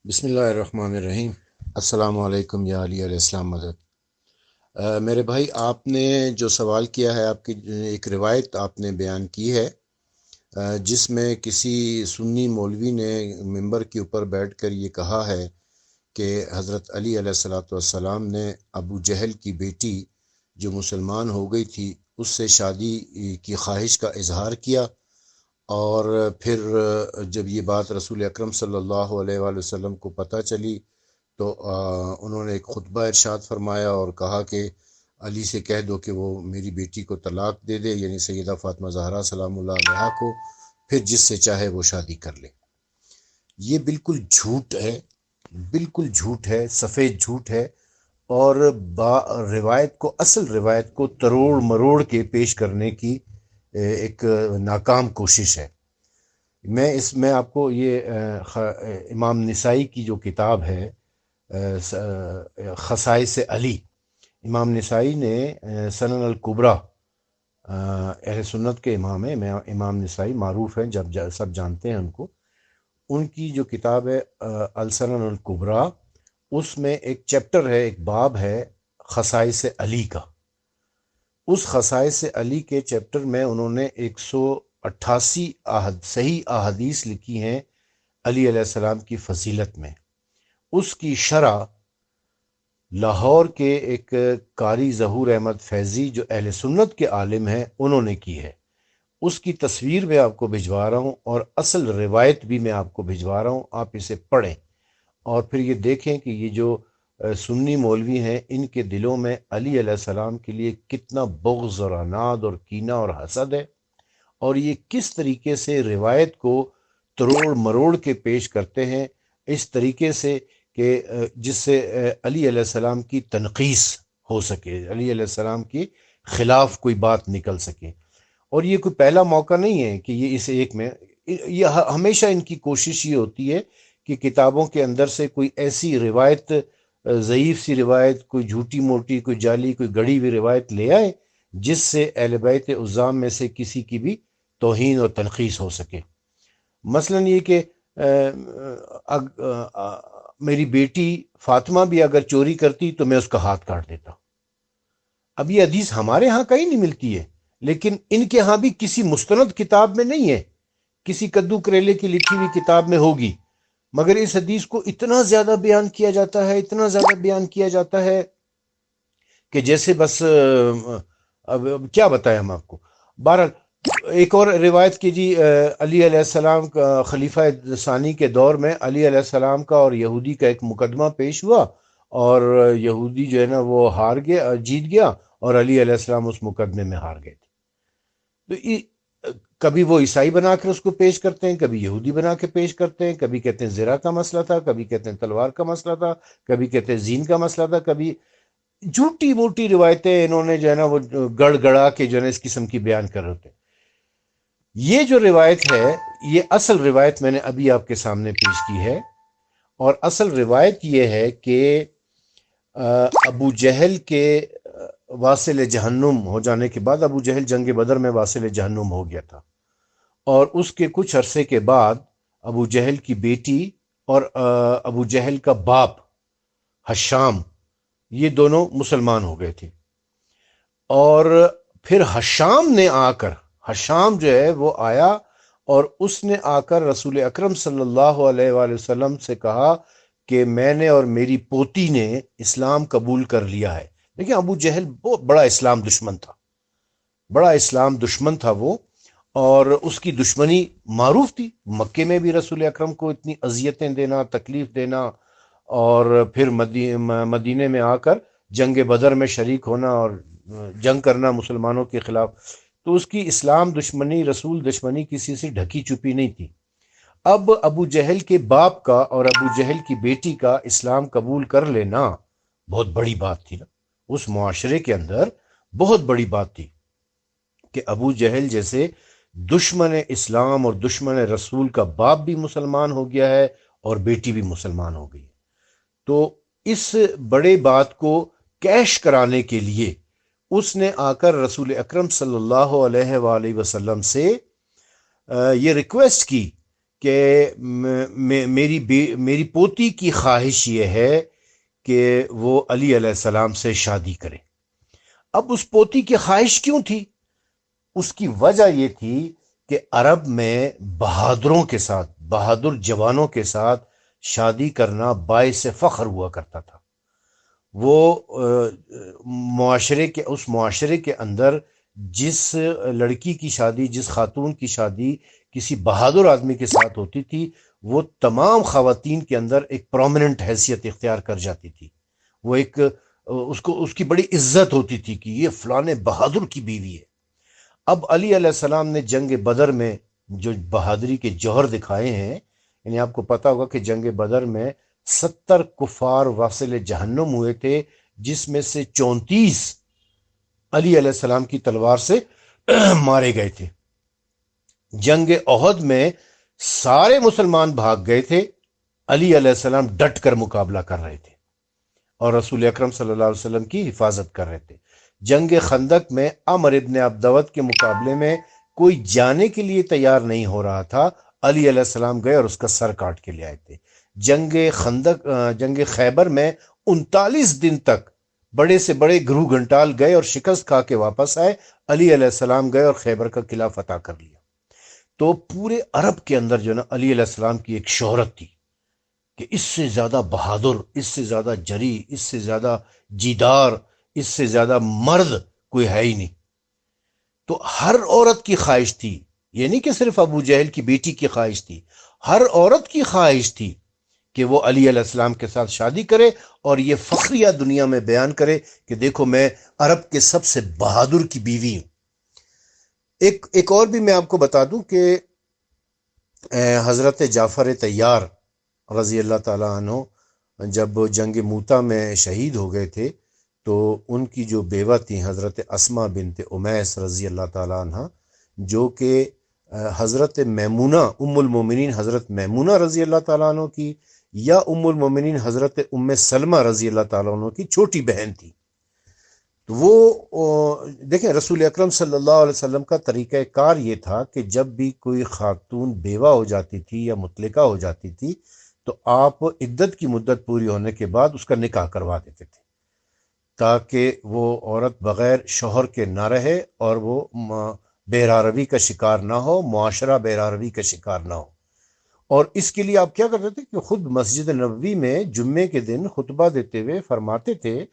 بسم اللہ الرحمن الرحیم۔ السلام علیکم یا علی علیہ السلام مدد۔ میرے بھائی، آپ نے جو سوال کیا ہے، آپ کی ایک روایت آپ نے بیان کی ہے، جس میں کسی سنی مولوی نے ممبر کے اوپر بیٹھ کر یہ کہا ہے کہ حضرت علی علیہ الصلوۃ والسلام نے ابو جہل کی بیٹی جو مسلمان ہو گئی تھی اس سے شادی کی خواہش کا اظہار کیا، اور پھر جب یہ بات رسول اکرم صلی اللہ علیہ وآلہ وسلم کو پتہ چلی تو انہوں نے ایک خطبہ ارشاد فرمایا اور کہا کہ علی سے کہہ دو کہ وہ میری بیٹی کو طلاق دے دے، یعنی سیدہ فاطمہ زہرا سلام اللہ علیہا کو، پھر جس سے چاہے وہ شادی کر لے۔ یہ بالکل جھوٹ ہے، بالکل جھوٹ ہے، سفید جھوٹ ہے، اور روایت کو، اصل روایت کو تروڑ مروڑ کے پیش کرنے کی ایک ناکام کوشش ہے۔ میں آپ کو یہ امام نسائی کی جو کتاب ہے خصائص علی، امام نسائی نے سنن الکبریٰ، اہل سنت کے امام ہیں، امام نسائی معروف ہیں، جب سب جانتے ہیں ان کو، ان کی جو کتاب ہے السنن الکبریٰ، اس میں ایک چیپٹر ہے، ایک باب ہے خصائص علی کا۔ اس خصائص علی کے چیپٹر میں انہوں نے 188 صحیح احادیث لکھی ہیں علی علیہ السلام کی فضیلت میں۔ اس کی شرح لاہور کے ایک قاری ظہور احمد فیضی جو اہل سنت کے عالم ہیں انہوں نے کی ہے۔ اس کی تصویر میں آپ کو بھجوا رہا ہوں، اور اصل روایت بھی میں آپ کو بھجوا رہا ہوں، آپ اسے پڑھیں اور پھر یہ دیکھیں کہ یہ جو سنی مولوی ہیں ان کے دلوں میں علی علیہ السلام کے لیے کتنا بغض اور عناد اور کینہ اور حسد ہے، اور یہ کس طریقے سے روایت کو تروڑ مروڑ کے پیش کرتے ہیں، اس طریقے سے کہ جس سے علی علیہ السلام کی تنقیص ہو سکے، علی علیہ السلام کے خلاف کوئی بات نکل سکے۔ اور یہ کوئی پہلا موقع نہیں ہے کہ یہ اس ایک میں، یہ ہمیشہ ان کی کوشش یہ ہوتی ہے کہ کتابوں کے اندر سے کوئی ایسی روایت، ضعیف سی روایت، کوئی جھوٹی موٹی، کوئی جعلی، کوئی گڑی ہوئی روایت لے آئے جس سے اہل بیت عظام میں سے کسی کی بھی توہین اور تنقیص ہو سکے۔ مثلا یہ کہ میری بیٹی فاطمہ بھی اگر چوری کرتی تو میں اس کا ہاتھ کاٹ دیتا۔ اب یہ حدیث ہمارے ہاں کہیں نہیں ملتی ہے، لیکن ان کے ہاں بھی کسی مستند کتاب میں نہیں ہے، کسی کدو کریلے کی لکھی ہوئی کتاب میں ہوگی، مگر اس حدیث کو اتنا زیادہ بیان کیا جاتا ہے، اتنا زیادہ بیان کیا جاتا ہے کہ جیسے بس اب کیا بتائیں ہم آپ کو۔ بہرحال ایک اور روایت کی جی، علی علیہ السلام کا خلیفہ ثانی کے دور میں علی علیہ السلام کا اور یہودی کا ایک مقدمہ پیش ہوا، اور یہودی جو ہے نا وہ ہار گیا، جیت گیا، اور علی علیہ السلام اس مقدمے میں ہار گئے تھے۔ تو کبھی وہ عیسائی بنا کر اس کو پیش کرتے ہیں، کبھی یہودی بنا کے پیش کرتے ہیں، کبھی کہتے ہیں زرا کا مسئلہ تھا، کبھی کہتے ہیں تلوار کا مسئلہ تھا، کبھی کہتے ہیں زین کا مسئلہ تھا، کبھی جھوٹی موٹی روایتیں انہوں نے جو ہے نا وہ گڑ گڑا کے جو ہے نا اس قسم کی بیان کر رہے تھے۔ یہ جو روایت ہے، یہ اصل روایت میں نے ابھی آپ کے سامنے پیش کی ہے، اور اصل روایت یہ ہے کہ ابو جہل کے واصل جہنم ہو جانے کے بعد، ابو جہل جنگ بدر میں واصل جہنم ہو گیا تھا، اور اس کے کچھ عرصے کے بعد ابو جہل کی بیٹی اور ابو جہل کا باپ حشام، یہ دونوں مسلمان ہو گئے تھے۔ اور پھر حشام جو ہے وہ آیا، اور اس نے آ کر رسول اکرم صلی اللہ علیہ وآلہ وسلم سے کہا کہ میں نے اور میری پوتی نے اسلام قبول کر لیا ہے۔ لیکن ابو جہل بہت بڑا اسلام دشمن تھا، بڑا اسلام دشمن تھا وہ، اور اس کی دشمنی معروف تھی۔ مکے میں بھی رسول اکرم کو اتنی اذیتیں دینا، تکلیف دینا، اور پھر مدینے میں آ کر جنگ بدر میں شریک ہونا اور جنگ کرنا مسلمانوں کے خلاف۔ تو اس کی اسلام دشمنی، رسول دشمنی کسی سے ڈھکی چھپی نہیں تھی۔ اب ابو جہل کے باپ کا اور ابو جہل کی بیٹی کا اسلام قبول کر لینا بہت بڑی بات تھی نا، اس معاشرے کے اندر بہت بڑی بات تھی کہ ابو جہل جیسے دشمن اسلام اور دشمن رسول کا باپ بھی مسلمان ہو گیا ہے اور بیٹی بھی مسلمان ہو گئی ہے۔ تو اس بڑے بات کو کیش کرانے کے لیے اس نے آ کر رسول اکرم صلی اللہ علیہ وآلہ وسلم سے یہ ریکویسٹ کی کہ میری پوتی کی خواہش یہ ہے کہ وہ علی علیہ السلام سے شادی کرے۔ اب اس پوتی کی خواہش کیوں تھی؟ اس کی وجہ یہ تھی کہ عرب میں بہادروں کے ساتھ، بہادر جوانوں کے ساتھ شادی کرنا باعث فخر ہوا کرتا تھا۔ وہ اس معاشرے کے اندر جس لڑکی کی شادی، جس خاتون کی شادی کسی بہادر آدمی کے ساتھ ہوتی تھی، وہ تمام خواتین کے اندر ایک پرومیننٹ حیثیت اختیار کر جاتی تھی۔ وہ ایک اس کی بڑی عزت ہوتی تھی کہ یہ فلاں بہادر کی بیوی ہے۔ اب علی علیہ السلام نے جنگ بدر میں جو بہادری کے جوہر دکھائے ہیں، یعنی آپ کو پتا ہوگا کہ جنگ بدر میں 70 کفار واصل جہنم ہوئے تھے، جس میں سے 34 علی علیہ السلام کی تلوار سے مارے گئے تھے۔ جنگ احد میں سارے مسلمان بھاگ گئے تھے، علی علیہ السلام ڈٹ کر مقابلہ کر رہے تھے اور رسول اکرم صلی اللہ علیہ وسلم کی حفاظت کر رہے تھے۔ جنگ خندق میں عمر ابن عبدود کے مقابلے میں کوئی جانے کے لیے تیار نہیں ہو رہا تھا، علی علیہ السلام گئے اور اس کا سر کاٹ کے لے آئے تھے۔ جنگ خیبر میں 39 دن تک بڑے سے بڑے گروہ گھنٹال گئے اور شکست کھا کے واپس آئے، علی علیہ السلام گئے اور خیبر کا قلعہ فتح کر لیا۔ تو پورے عرب کے اندر جو نا علی علیہ السلام کی ایک شہرت تھی کہ اس سے زیادہ بہادر، اس سے زیادہ جری، اس سے زیادہ جیدار، اس سے زیادہ مرد کوئی ہے ہی نہیں۔ تو ہر عورت کی خواہش تھی، یہ نہیں کہ صرف ابو جہل کی بیٹی کی خواہش تھی، ہر عورت کی خواہش تھی کہ وہ علی علیہ السلام کے ساتھ شادی کرے اور یہ فخریہ دنیا میں بیان کرے کہ دیکھو میں عرب کے سب سے بہادر کی بیوی ہوں۔ ایک اور بھی میں آپ کو بتا دوں کہ حضرت جعفر طیار رضی اللہ تعالیٰ عنہ جب جنگ موتا میں شہید ہو گئے تھے، تو ان کی جو بیوہ تھیں حضرت اسما بنت امیس رضی اللہ تعالیٰ عنہ، جو کہ حضرت میمونہ ام المومنین حضرت میمونہ رضی اللہ تعالیٰ عنہ کی یا ام المومنین حضرت ام سلمہ رضی اللہ تعالیٰ عنہ کی چھوٹی بہن تھی۔ تو وہ دیکھیں رسول اکرم صلی اللہ علیہ وسلم کا طریقہ کار یہ تھا کہ جب بھی کوئی خاتون بیوہ ہو جاتی تھی یا مطلقہ ہو جاتی تھی تو آپ عدت کی مدت پوری ہونے کے بعد اس کا نکاح کروا دیتے تھے، تاکہ وہ عورت بغیر شوہر کے نہ رہے اور وہ بہراروی کا شکار نہ ہو، معاشرہ بہراروی کا شکار نہ ہو۔ اور اس کے لیے آپ کیا کرتے تھے کہ خود مسجد نبوی میں جمعے کے دن خطبہ دیتے ہوئے فرماتے تھے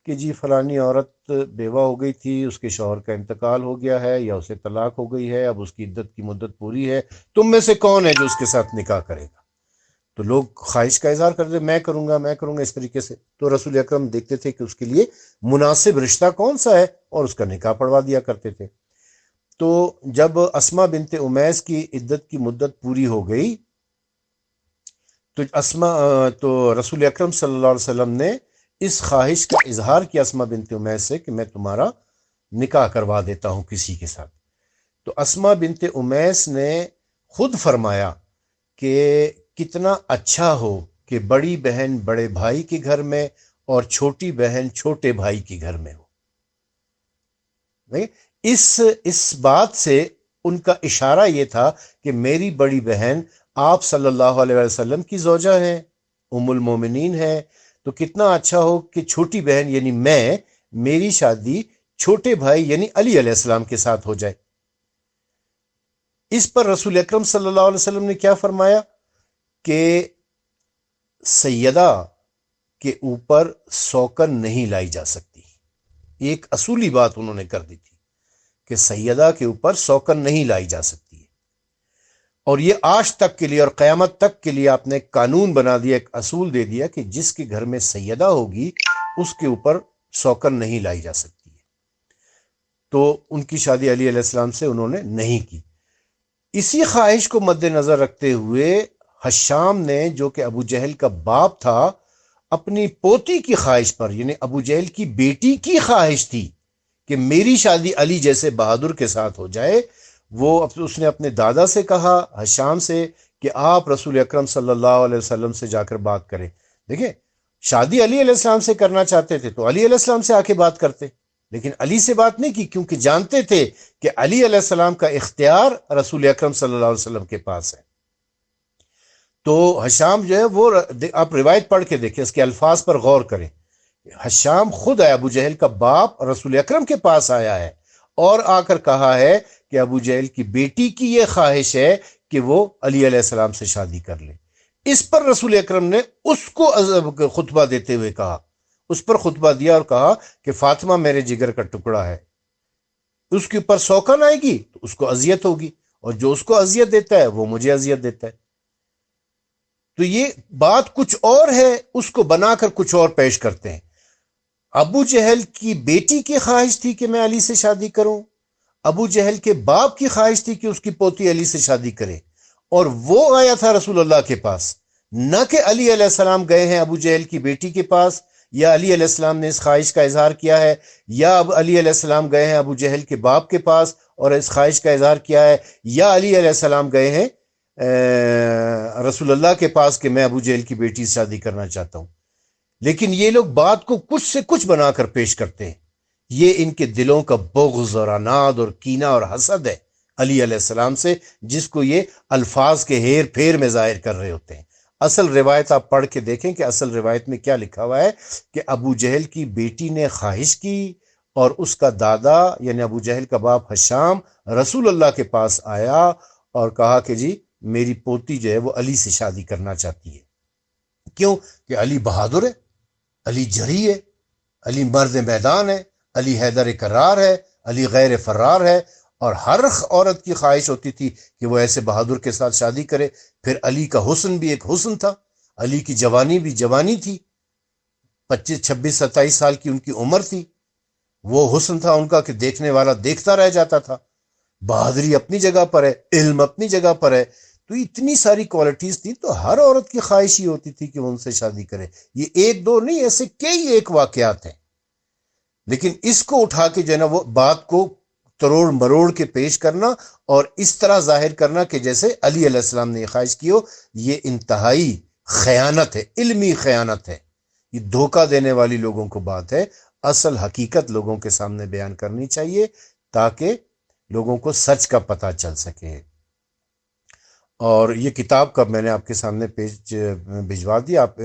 کہ جی فلانی عورت بیوہ ہو گئی تھی، اس کے شوہر کا انتقال ہو گیا ہے یا اسے طلاق ہو گئی ہے، اب اس کی عدت کی مدت پوری ہے، تم میں سے کون ہے جو اس کے ساتھ نکاح کرے گا؟ تو لوگ خواہش کا اظہار کرتے، میں کروں گا اس طریقے سے۔ تو رسول اکرم دیکھتے تھے کہ اس کے لیے مناسب رشتہ کون سا ہے اور اس کا نکاح پڑھوا دیا کرتے تھے۔ تو جب اسما بنت امیس کی عدت کی مدت پوری ہو گئی تو رسول اکرم صلی اللہ علیہ وسلم نے اس خواہش کا اظہار کیا اسما بنت امیس سے کہ میں تمہارا نکاح کروا دیتا ہوں کسی کے ساتھ۔ تو اسما بنت امیس نے خود فرمایا کہ کتنا اچھا ہو کہ بڑی بہن بڑے بھائی کے گھر میں اور چھوٹی بہن چھوٹے بھائی کے گھر میں ہو۔ اس بات سے ان کا اشارہ یہ تھا کہ میری بڑی بہن آپ صلی اللہ علیہ وسلم کی زوجہ ہے، ام المومنین ہے، تو کتنا اچھا ہو کہ چھوٹی بہن یعنی میری شادی چھوٹے بھائی یعنی علی علیہ السلام کے ساتھ ہو جائے۔ اس پر رسول اکرم صلی اللہ علیہ وسلم نے کیا فرمایا کہ سیدہ کے اوپر سوکن نہیں لائی جا سکتی۔ ایک اصولی بات انہوں نے کر دی تھی کہ سیدہ کے اوپر سوکن نہیں لائی جا سکتی ہے، اور یہ آج تک کے لیے اور قیامت تک کے لیے آپ نے قانون بنا دیا، ایک اصول دے دیا کہ جس کے گھر میں سیدہ ہوگی اس کے اوپر سوکن نہیں لائی جا سکتی ہے۔ تو ان کی شادی علی علیہ السلام سے انہوں نے نہیں کی۔ اسی خواہش کو مد نظر رکھتے ہوئے حشام نے، جو کہ ابو جہل کا باپ تھا، اپنی پوتی کی خواہش پر، یعنی ابو جہل کی بیٹی کی خواہش تھی کہ میری شادی علی جیسے بہادر کے ساتھ ہو جائے، اس نے اپنے دادا سے کہا حشام سے کہ آپ رسول اکرم صلی اللہ علیہ وسلم سے جا کر بات کریں۔ دیکھیں شادی علی علیہ السلام سے کرنا چاہتے تھے تو علی علیہ السلام سے آ کے بات کرتے، لیکن علی سے بات نہیں کی، کیونکہ جانتے تھے کہ علی علیہ السلام کا اختیار رسول اکرم صلی اللہ علیہ وسلم کے پاس ہے۔ تو حشام جو ہے وہ آپ روایت پڑھ کے دیکھیں، اس کے الفاظ پر غور کریں. حشام خود ہے ابو جہل کا باپ، رسول اکرم کے پاس آیا ہے اور آ کر کہا ہے کہ ابو جہل کی بیٹی کی یہ خواہش ہے کہ وہ علی علیہ السلام سے شادی کر لے. اس پر رسول اکرم نے اس کو خطبہ دیتے ہوئے کہا، اس پر خطبہ دیا اور کہا کہ فاطمہ میرے جگر کا ٹکڑا ہے، اس کے اوپر سوکن آئے گی تو اس کو اذیت ہوگی، اور جو اس کو اذیت دیتا ہے وہ مجھے اذیت دیتا ہے. تو یہ بات کچھ اور ہے، اس کو بنا کر کچھ اور پیش کرتے ہیں. ابو جہل کی بیٹی کی خواہش تھی کہ میں علی سے شادی کروں، ابو جہل کے باپ کی خواہش تھی کہ اس کی پوتی علی سے شادی کرے، اور وہ آیا تھا رسول اللہ کے پاس. نہ کہ علی علیہ السلام گئے ہیں ابو جہل کی بیٹی کے پاس، یا علی علیہ السلام نے اس خواہش کا اظہار کیا ہے، یا اب علی علیہ السلام گئے ہیں ابو جہل کے باپ کے پاس اور اس خواہش کا اظہار کیا ہے، یا علی علیہ السلام گئے ہیں رسول اللہ کے پاس کہ میں ابو جہل کی بیٹی سے شادی کرنا چاہتا ہوں. لیکن یہ لوگ بات کو کچھ سے کچھ بنا کر پیش کرتے ہیں. یہ ان کے دلوں کا بغض اور عناد اور کینہ اور حسد ہے علی علیہ السلام سے، جس کو یہ الفاظ کے ہیر پھیر میں ظاہر کر رہے ہوتے ہیں. اصل روایت آپ پڑھ کے دیکھیں کہ اصل روایت میں کیا لکھا ہوا ہے کہ ابو جہل کی بیٹی نے خواہش کی اور اس کا دادا یعنی ابو جہل کا باپ حشام رسول اللہ کے پاس آیا اور کہا کہ جی میری پوتی جو ہے وہ علی سے شادی کرنا چاہتی ہے. کیوں کہ علی بہادر ہے، علی جری ہے، علی مرد میدان ہے، علی حیدر کرار ہے، علی غیر فرار ہے. اور ہر عورت کی خواہش ہوتی تھی کہ وہ ایسے بہادر کے ساتھ شادی کرے. پھر علی کا حسن بھی ایک حسن تھا، علی کی جوانی بھی جوانی تھی، 25 26 27 سال کی ان کی عمر تھی. وہ حسن تھا ان کا کہ دیکھنے والا دیکھتا رہ جاتا تھا. بہادری اپنی جگہ پر ہے، علم اپنی جگہ پر ہے. تو اتنی ساری کوالٹیز تھی، تو ہر عورت کی خواہش ہی ہوتی تھی کہ وہ ان سے شادی کرے. یہ ایک دو نہیں، ایسے کئی ایک واقعات ہیں. لیکن اس کو اٹھا کے جو ہے نا وہ بات کو تروڑ مروڑ کے پیش کرنا اور اس طرح ظاہر کرنا کہ جیسے علی علیہ السلام نے یہ خواہش کی ہو، یہ انتہائی خیانت ہے، علمی خیانت ہے. یہ دھوکہ دینے والی لوگوں کو بات ہے. اصل حقیقت لوگوں کے سامنے بیان کرنی چاہیے تاکہ لوگوں کو سچ کا پتہ چل سکے. اور یہ کتاب کا میں نے آپ کے سامنے پیج بھجوا دیا، آپ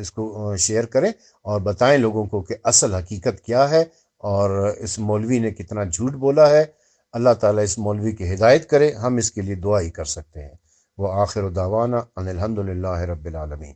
اس کو شیئر کریں اور بتائیں لوگوں کو کہ اصل حقیقت کیا ہے اور اس مولوی نے کتنا جھوٹ بولا ہے. اللہ تعالیٰ اس مولوی کی ہدایت کرے، ہم اس کے لیے دعا ہی کر سکتے ہیں. وآخر دعوانا ان الحمد للہ رب العالمین.